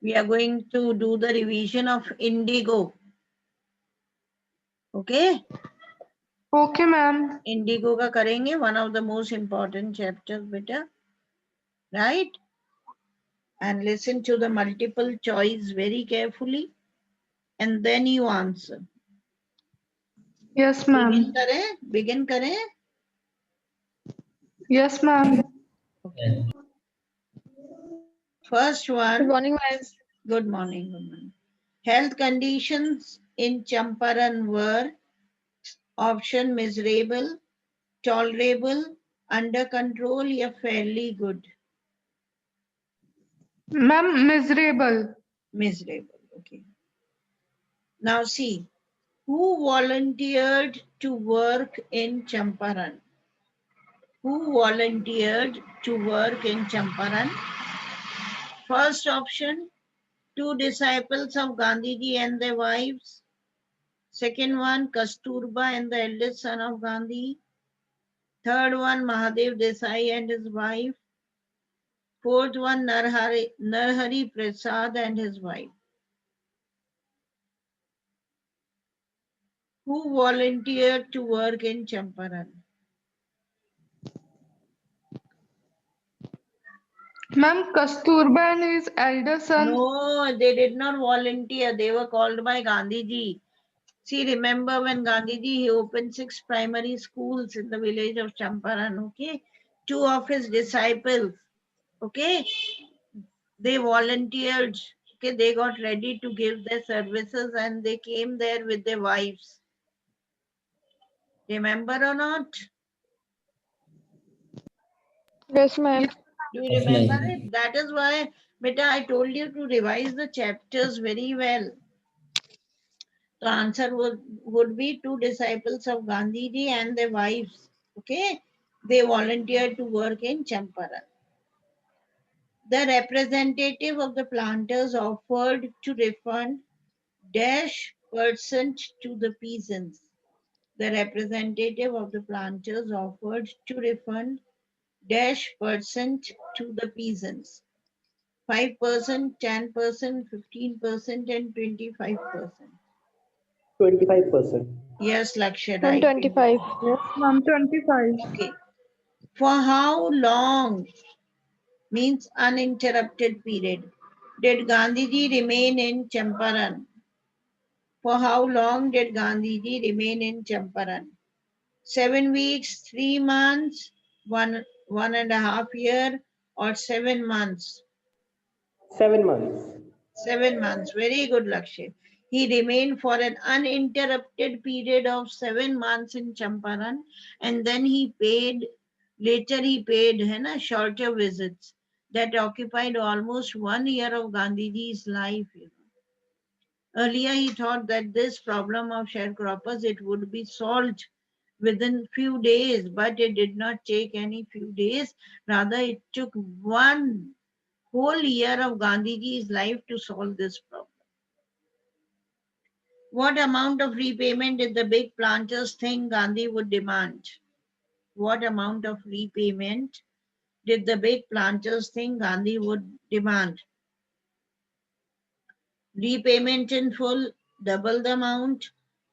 We are going to do the revision of Indigo. Okay? Okay, ma'am. Indigo का करेंगे, one of the most important chapters, beta. Right? And listen to the multiple choice very carefully, and then you answer. Yes, ma'am. Begin करें? Yes, ma'am. Okay. First one. Good morning, ma'am. Good morning. Good morning. Health conditions in Champaran were option miserable, tolerable, under control, या fairly good. Ma'am, miserable. Miserable. Okay. Now see, who volunteered to work in Champaran? Who volunteered to work in Champaran? First option, 2 disciples of Gandhiji and their wives. Second one, Kasturba and the eldest son of Gandhi. Third one, Mahadev Desai and his wife. Fourth one, Narhari Prasad and his wife. Who volunteered to work in Champaran? Ma'am, Kasturba and his elder son. No, they did not volunteer. They were called by Gandhiji. See, remember when Gandhiji, he opened 6 primary schools in the village of Champaran, okay? 2 of his disciples, okay? They volunteered, okay? They got ready to give their services and they came there with their wives. Remember or not? Yes, ma'am. Do you remember it? That is why, beta, I told you to revise the chapters very well. The answer would be 2 disciples of Gandhiji and their wives. Okay, they volunteered to work in Champaran. The representative of the planters offered to refund -% to the peasants. The representative of the planters offered to refund -% to the peasants. 5%, 10%, 15%, and 25%. 25%. Yes, Lakshya, Ma'am, right. 25. Yes, ma'am, 25. Okay. For how long means uninterrupted period did Gandhiji remain in Champaran? For how long did Gandhiji remain in Champaran? 7 weeks, 3 months, 1.5 year, or 7 months? 7 months. 7 months. Very good, Lakshya. He remained for an uninterrupted period of 7 months in Champaran, and then later he paid shorter visits that occupied almost 1 year of Gandhiji's life. Earlier he thought that this problem of sharecroppers, it would be solved within few days, but it did not take any few days. Rather, it took 1 whole year of Gandhiji's life to solve this problem. What amount of repayment did the big planters think Gandhi would demand? What amount of repayment did the big planters think Gandhi would demand? Repayment in full, double the amount,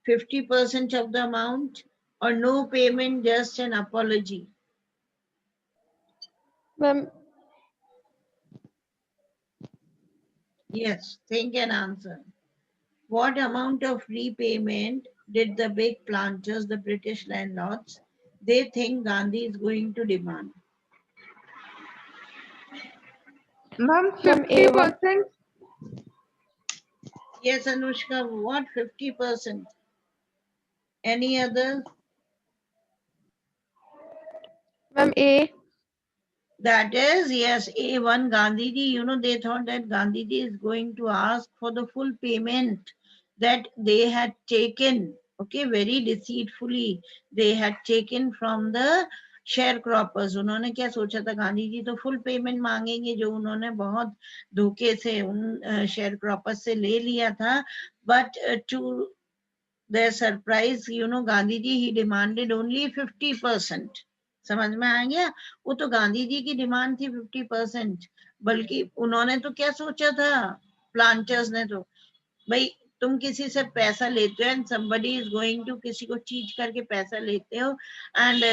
50% of the amount, or no payment, just an apology? Ma'am, Yes, think and answer. What amount of repayment did the big planters, the British landlords, they think Gandhi is going to demand? Ma'am, ma'am, A1. 50%. Yes, Anushka, what 50%? Any other? Ma'am, A. That is, yes, A1 Gandhiji, they thought that Gandhiji is going to ask for the full payment that they had taken, okay, very deceitfully, they had taken from the sharecroppers. उन्होंने क्या सोचा था, गांधी जी तो full payment मांगेंगे जो उन्होंने बहुत धोखे से उन sharecroppers से ले लिया था. But to their surprise, Gandhiji, he demanded only 50%. समझ में आ गया? वो तो गांधी जी की डिमांड थी 50%, बल्कि उन्होंने तो क्या सोचा था, प्लांटर्स ने तो भाई तुम किसी से पैसा लेते हो and somebody is going to किसी को चीट करके पैसा लेते हो एंड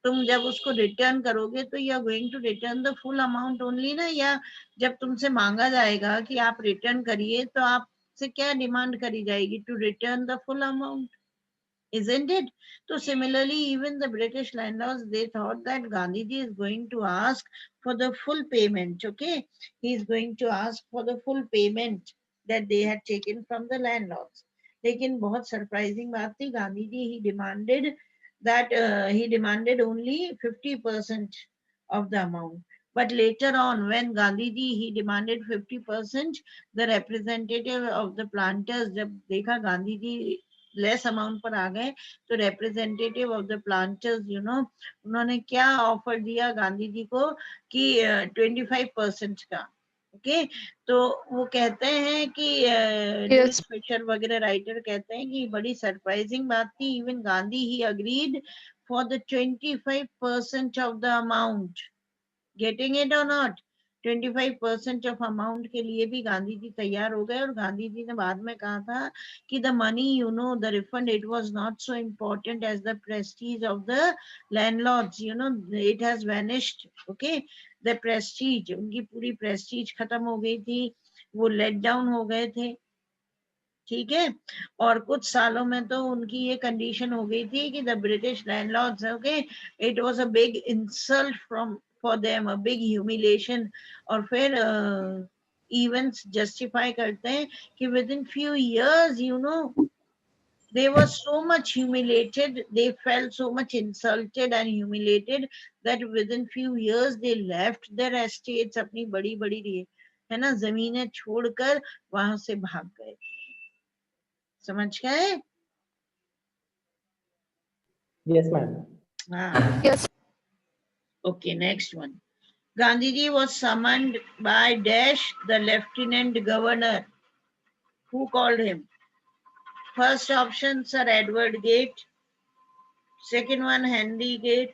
तुम जब उसको रिटर्न करोगे तो you are going to return the full amount only ना, या जब तुमसे मांगा जाएगा कि आप रिटर्न करिए तो आपसे क्या डिमांड करी जाएगी? To return the full amount, isn't it? So similarly, even the British landlords, they thought that Gandhiji is going to ask for the full payment. Okay, he is going to ask for the full payment that they had taken from the landlords. लेकिन बहुत surprising बात थी, Gandhi he demanded that he demanded only 50% of the amount. But later on, when Gandhiji he demanded 50%, the representative of the planters, जब देखा Gandhiji less amount पर आ गए तो representative of the planters उन्होंने क्या ऑफर दिया गांधी जी को कि 25% का। ओके, तो वो कहते हैं कि Yes. फिशर वगैरह राइटर कहते हैं कि बड़ी सरप्राइजिंग बात थी, even Gandhi he agreed for the 25% of the amount. Getting it और नॉट? 25% ऑफ अमाउंट के लिए भी गांधी जी तैयार हो गए, और गांधी जी ने बाद में कहा था कि the money the refund it was not so important as the prestige of the landlords, it has vanished. Okay, the prestige, उनकी पूरी प्रेस्टीज खत्म हो गई थी, वो लेट डाउन हो गए थे। ठीक है, और कुछ सालों में तो उनकी ये कंडीशन हो गई थी कि the British landlords, okay, it was a big insult from for them, a big humiliation. और फिर इवेंट्स जस्टिफाई करते हैं कि with in few years they were so much humiliated, they felt so much insulted and humiliated that within few years they left their estates, अपनी बड़ी बड़ी है ना जमीनें छोड़कर वहां से भाग गए। समझ गए? Yes, ma'am. हाँ, Yes. okay, next one. Gandhiji was summoned by Dash, the lieutenant governor. Who called him? First option, Sir Edward Gate. Second one, Henry Gate.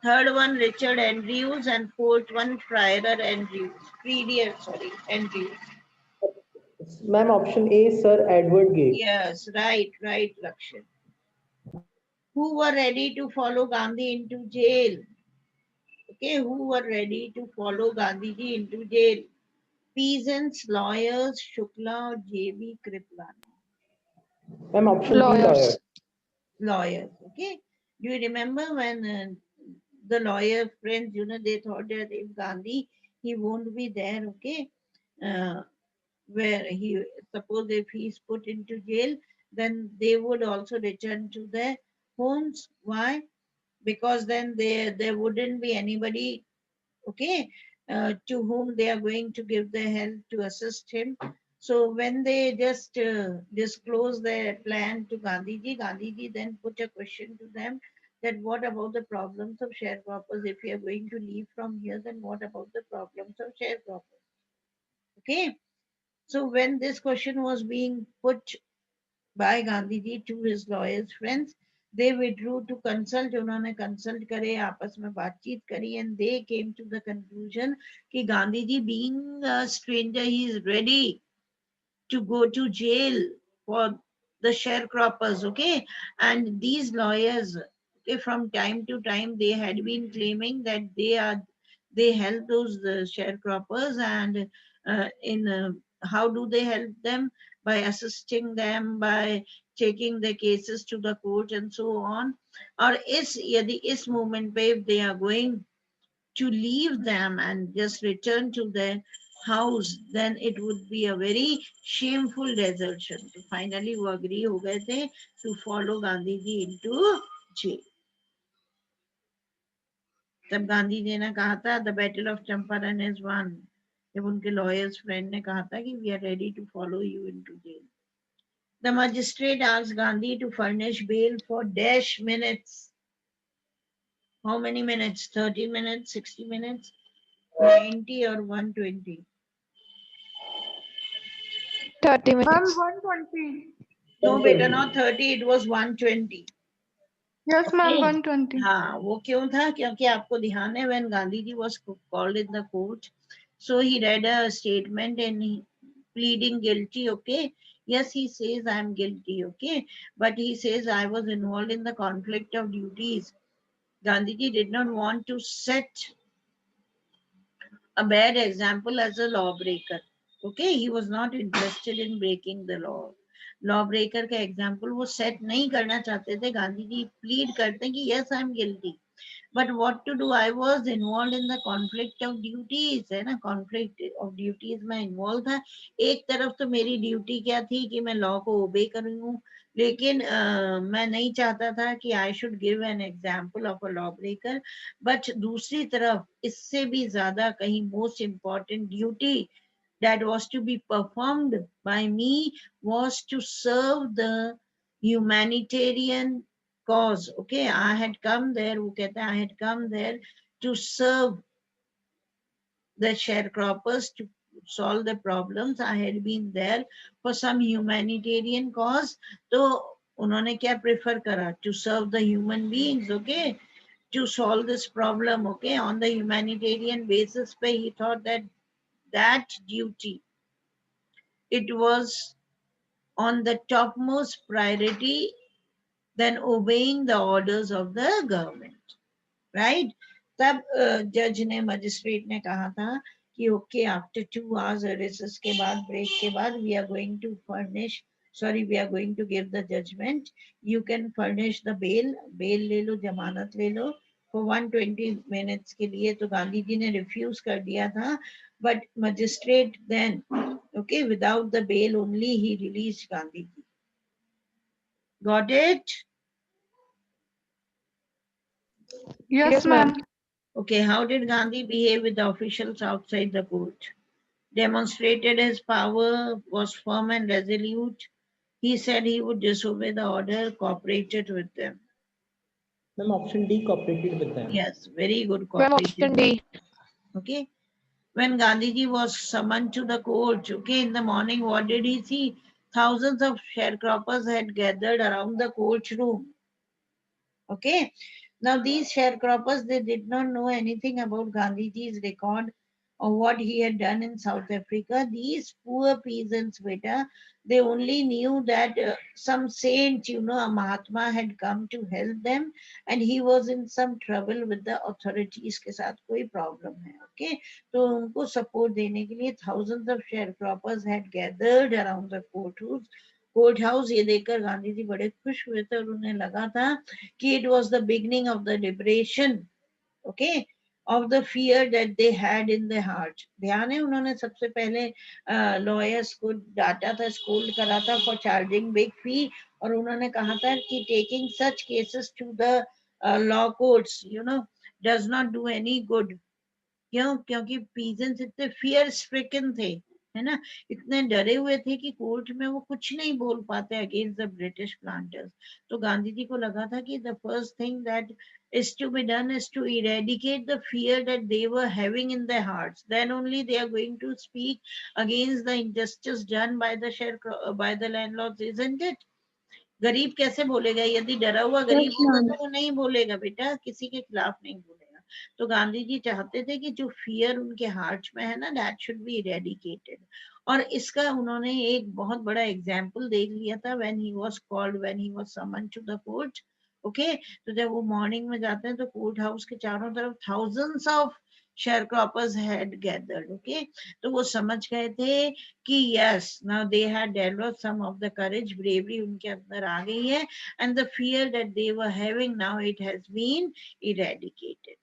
Third one, Richard Andrews. And fourth one, Friar Andrews. Andrews. Ma'am, option A, Sir Edward Gate. Yes, right, Lakshan. Who were ready to follow Gandhi into jail? Okay, who were ready to follow Gandhiji into jail? Peasants, lawyers, Shukla, or J.B. Kripalani? Ma'am, option B, lawyer. Lawyers. Lawyers, okay. Do you remember when the lawyer friends, they thought that if Gandhi, he won't be there, okay, where he, suppose if he's put into jail, then they would also return to their homes. Why? Because then there wouldn't be anybody, okay, to whom they are going to give their help to assist him. So when they just disclose their plan to Gandhiji then put a question to them that what about the problems of sharecroppers? If we are going to leave from here, then what about the problems of sharecroppers? Okay. So when this question was being put by Gandhiji to his lawyers friends, they withdrew to consult. उन्होंने consult करे, आपस में बातचीत करी, and they came to the conclusion कि Gandhiji, being a stranger, he is ready to go to jail for the sharecroppers. Okay, and these lawyers, okay, from time to time they had been claiming that they help those sharecroppers, and how do they help them? By assisting them, by taking the cases to the court and so on. Or यदि इस moment पे if they are going to leave them and just return to their house, then it would be a very shameful desertion. So finally वो agree हो गए थे to follow Gandhiji into jail. तब गांधी जी ने कहा था the battle of Champaran is won. जब उनके lawyers friend ने कहा था कि we are ready to follow you into jail. The magistrate asked Gandhi to furnish bail for dash minutes. How many minutes? 30 minutes, 60 minutes, 90 or 120? 30 Ma'am, minutes. 120. No, beta, not 30, it was 120. Yes, ma'am, Okay. 120. हाँ, वो क्यों था? क्योंकि आपको ध्यान है when Gandhiji was called in the court, So he read a statement and he pleading guilty. Okay, yes, he says I'm guilty. Okay, but he says I was involved in the conflict of duties. Gandhiji did not want to set a bad example as a lawbreaker. Okay, he was not interested in breaking the law. Lawbreaker का example वो set नहीं करना चाहते थे. Gandhi ji plead करते हैं कि yes, I'm guilty. But what to do? I was involved in the conflict of duties, है ना? Conflict of duties में involved था. एक तरफ तो मेरी ड्यूटी क्या थी कि मैं लॉ को ओबे करूँ, लेकिन मैं नहीं चाहता था कि I should give an example of a lawbreaker. But दूसरी तरफ इससे भी ज्यादा कहीं most important duty that was to be performed by me was to serve the humanitarian cause. Okay, I had come there, वो कहता है, I had come there to serve the sharecroppers, to solve the problems. I had been there for some humanitarian cause. तो उन्होंने क्या prefer करा? To serve the human beings. Okay, to solve this problem. Okay, on the humanitarian basis पे he thought that that duty, it was on the topmost priority than obeying the orders of the government, right? तब जज ने magistrate ने कहा था कि okay after 2 hours recess के बाद ब्रेक के बाद we are going to furnish we are going to give the judgment. You can furnish the bail ले लो, जमानत ले लो फॉर 120 minutes के लिए. तो गांधी जी ने रिफ्यूज कर दिया था, but magistrate then okay without the bail only he released Gandhi ji. Got it? Yes, ma'am. Okay, how did Gandhi behave with the officials outside the court? Demonstrated his power, was firm and resolute. He said he would disobey the order, cooperated with them. Ma'am, option D, cooperated with them. Yes, very good. Ma'am, option D. Okay. When Gandhiji was summoned to the court, okay, in the morning, what did he see? Thousands of sharecroppers had gathered around the courtroom. Okay. Now these sharecroppers, they did not know anything about Gandhiji's record or what he had done in South Africa. These poor peasants, beta, they only knew that some saint, a Mahatma had come to help them and he was in some trouble with the authorities के साथ कोई problem है. Okay. तो उनको support देने के लिए thousands of sharecroppers had gathered around the court house. ये देखकर गांधी जी बड़े खुश हुए थे और उन्हें लगा था कि it was the beginning of the liberation, okay, of the fear that they had in their heart. ध्यान है, उन्होंने सबसे पहले लॉयर्स को डांटा था, स्कूल करा था फॉर चार्जिंग बिग फी, और उन्होंने कहा था कि taking such cases to the law courts does not do any good. क्यों? क्योंकि पीजेंट्स इतने फियर स्ट्रिकन थे, है ना, इतने डरे हुए थे कि कोर्ट में वो कुछ नहीं बोल पाते अगेंस्ट द ब्रिटिश प्लांटर्स. तो गांधी जी को लगा था कि the first thing that is to be done is to eradicate the fear that they were having in their hearts. Then only they are going to speak against the injustice done by the landlords, isn't it? गरीब कैसे बोलेगा? यदि डरा हुआ गरीब होगा तो वो नहीं बोलेगा बेटा, किसी के खिलाफ नहीं बोलेगा. तो गांधी जी चाहते थे कि जो फियर उनके हार्ट में है ना, दैट शुड बी इरेडिकेटेड. और इसका उन्होंने एक बहुत बड़ा एग्जाम्पल देख लिया था when he was summon to the court. Okay, तो जब वो मॉर्निंग में जाते हैं तो कोर्ट हाउस के चारों तरफ thousands of sharecroppers had gathered. Okay, तो वो समझ गए थे कि yes, now they had developed some of the courage, bravery उनके अंदर आ गई है, and the fear that they were having now it has been eradicated.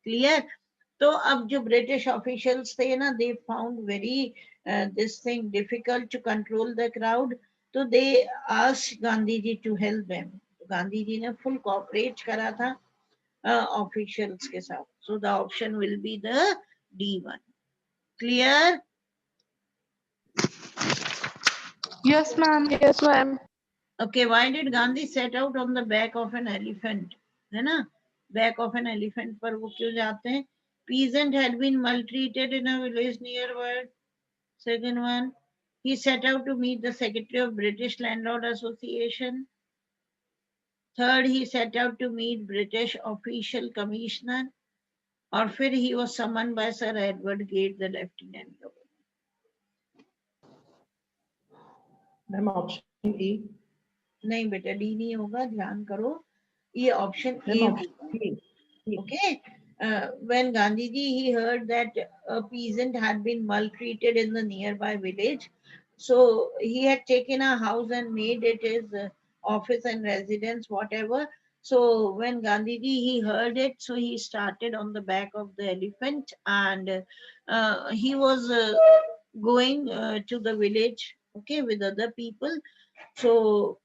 Clear? तो अब जो ब्रिटिश ऑफिशियल्स थे ना, they found very this thing difficult to control the crowd, तो they asked Gandhi ji to help them. Gandhi ji ने full cooperate करा था officials के साथ. So the option will be the D1. Clear? Yes, ma'am. Yes, ma'am. Okay, why did Gandhi set out on the back of an elephant? है ना, back of an elephant पर वो क्यों जाते हैं? Peasant had been maltreated in a village nearby. Second one, he set out to meet the secretary of British Landlord Association. Third, he set out to meet British official commissioner. और फिर he was summoned by Sir Edward Gate, the Lieutenant Governor. Ma'am, option A. नहीं बेटा, D नहीं होगा, ध्यान करो, ये option A Ma'am, होगा. option A. Okay. When Gandhiji he heard that a peasant had been maltreated in the nearby village, so he had taken a house and made it his office and residence, whatever. So when Gandhiji he heard it, so he started on the back of the elephant, and he was going to the village, okay, with other people. So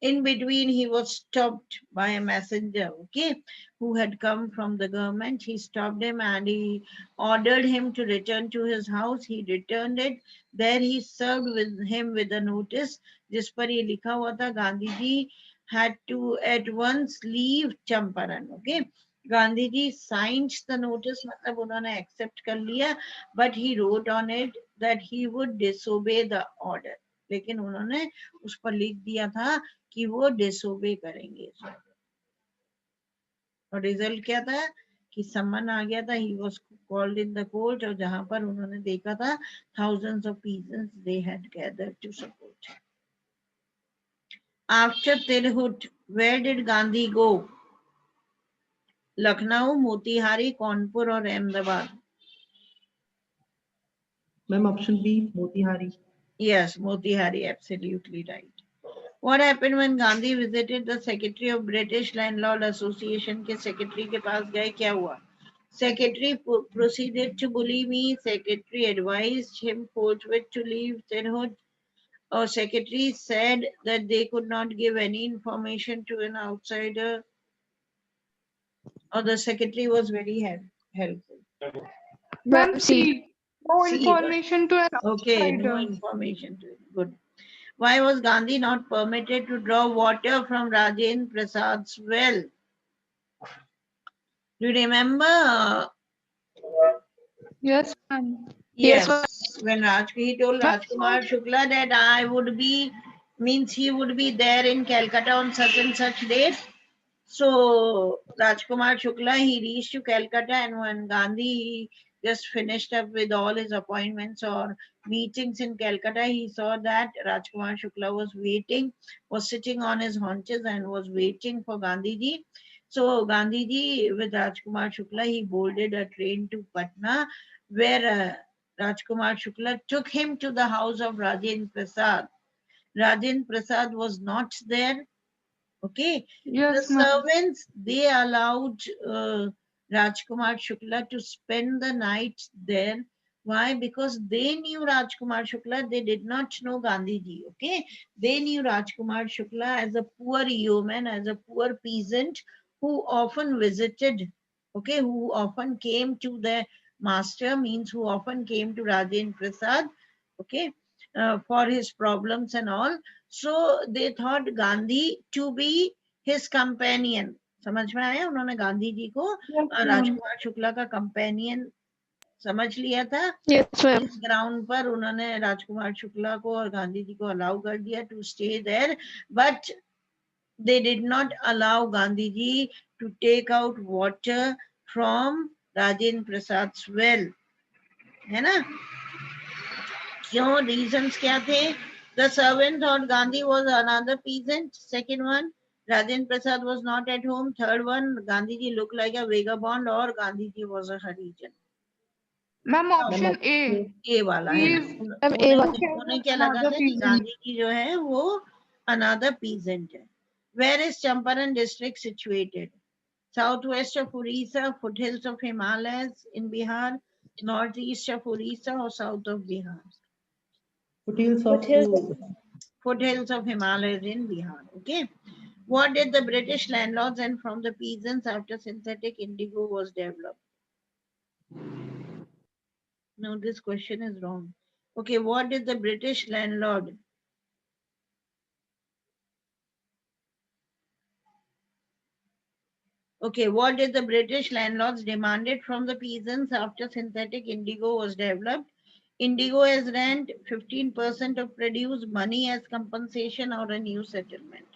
in between, he was stopped by a messenger, okay, who had come from the government. He stopped him and he ordered him to return to his house. He returned it. There he served with him with a notice. जिस पर ये लिखा हुआ था, Gandhi ji had to at once leave Champaran, okay. Gandhi ji signed the notice, मतलब उन्होंने accept कर लिया, but he wrote on it that he would disobey the order. लेकिन उन्होंने उस पर लिख दिया था कि वो डिसोबे करेंगे. और रिजल्ट क्या था कि सम्मन आ गया था. He was called in the court, और जहां पर उन्होंने देखा था thousands of peasants they had gathered to support. After Tirhut, where did Gandhi go? Lucknow, Motihari, Kanpur और Ahmedabad. Ma'am, option B, Motihari. Yes, Motihari, absolutely right. What happened when Gandhi visited the secretary of British Landlord Association के secretary के पास गए, क्या हुआ? Secretary proceeded to bully me. Secretary advised him forthwith to leave Tirhut. Or secretary said that they could not give any information to an outsider. Or the secretary was very helpful. Ma'am, Ma'am, C. C. No C, information to an Okay, no outsider. information to it. Good. Why was Gandhi not permitted to draw water from Rajendra Prasad's well? Do you remember? Yes, ma'am. Yes, ma'am. Yes, when he told Ma'am, Rajkumar Shukla that I would be, means he would be there in Calcutta on such and such date. So Rajkumar Shukla, he reached to Calcutta, and when Gandhi just finished up with all his appointments or meetings in Calcutta, he saw that Rajkumar Shukla was waiting, was sitting on his haunches and was waiting for Gandhiji. So Gandhiji with Rajkumar Shukla, he boarded a train to Patna, where Rajkumar Shukla took him to the house of Rajendra Prasad. Rajendra Prasad was not there. Okay, the yes, ma'am. servants, they allowed Rajkumar Shukla to spend the night there. Why? Because they knew Rajkumar Shukla, they did not know Gandhiji. Okay, they knew Rajkumar Shukla as a poor yeoman, as a poor peasant who often visited, okay, who often came to their master, means who often came to Rajendra Prasad, okay, for his problems and all. So they thought Gandhi to be his companion. समझ में आया? उन्होंने गांधी जी को Yes, ma'am. Rajkumar Shukla का companion समझ लिया था. Yes, ma'am. इस ग्राउंड पर उन्होंने राजकुमार शुक्ला को और गांधी जी को अलाउ कर दिया to stay there, but they did not allow Gandhiji to take out water from Rajendra Prasad's well. है ना? क्यों? Reasons क्या थे? The servant thought Gandhi was another peasant. Second one, Rajendra Prasad was not at home. Third one, Gandhiji looked like a vagabond, or Gandhiji was a Harijan. Ma'am, Ma'am, option option A. A. ये वाला है He ना. is Ma'am, A one. उन्हें क्या लगा another था कि peasant. Gandhi ji जो है वो another peasant है. Where is Champaran district situated? Southwest of Orissa, foothills of Himalayas in Bihar, northeast of Orissa, or south of Bihar? Foothills of Himalayas in Bihar. Okay. What did the British landlords and from the peasants after synthetic indigo was developed? No, this question is wrong. Okay, what did the British landlord? Okay, what did the British landlords demanded from the peasants after synthetic indigo was developed? Indigo as rent, 15% of produce, money as compensation, or a new settlement?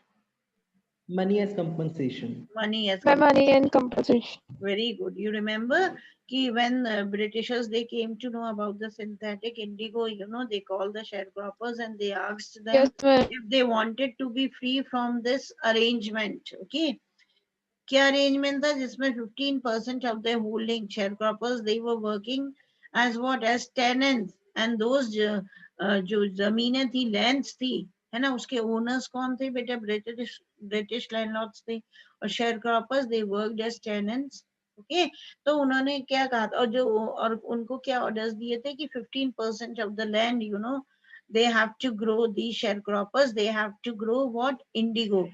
Money as compensation. Money as By money and compensation. very good. You remember ki when Britishers they came to know about the synthetic indigo, they called the sharecroppers and they asked them Yes, ma'am. if they wanted to be free from this arrangement. Okay. क्या arrangement था जिसमें 15% of their holding sharecroppers they were working as what as tenants and those जो जमीनें थी lands थी है ना उसके owners कौन थे बेटा British landlords थे और sharecroppers they worked as tenants. Okay तो उन्होंने क्या कहा था और उनको क्या ऑर्डर्स दिए थे कि 15% of the land they have to grow these sharecroppers they have to grow what indigo.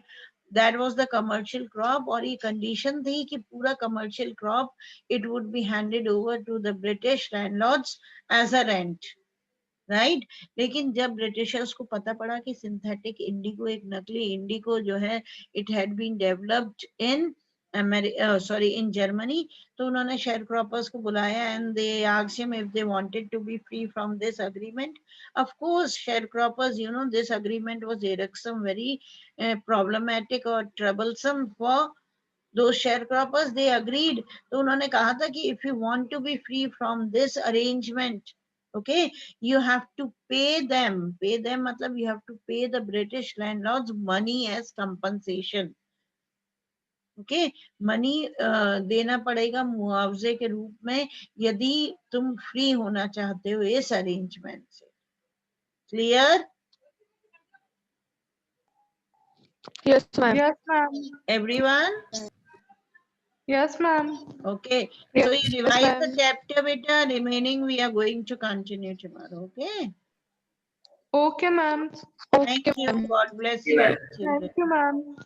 That was the commercial crop और ये condition थी कि पूरा commercial crop it would be handed over to the British landlords as a rent. Right लेकिन जब Britishers को पता पड़ा कि सिंथेटिक इंडिगो एक नकली इंडिगो जो है it had been developed in in Germany तो उन्होंने शेयर क्रॉपर्स को बुलाया and they asked him if they wanted to be free from this agreement. Of course sharecroppers this agreement was irksome very problematic or troublesome for those sharecroppers. They agreed. तो उन्होंने कहा था कि if you want to be free from this arrangement, okay, you have to pay them. Pay them मतलब you have to pay the British landlords money as compensation. Okay, money देना पड़ेगा मुआवजे के रूप में यदि तुम फ्री होना चाहते हो इस अरेंजमेंट से. Clear? Yes, ma'am. Yes, ma'am. Everyone? Yes, ma'am. Okay. Yes, So you revise the ma'am. chapter, beta. Remaining we are going to continue tomorrow. Okay. Okay, ma'am. Thank Okay, you. ma'am. God bless you, children. Thank you, ma'am.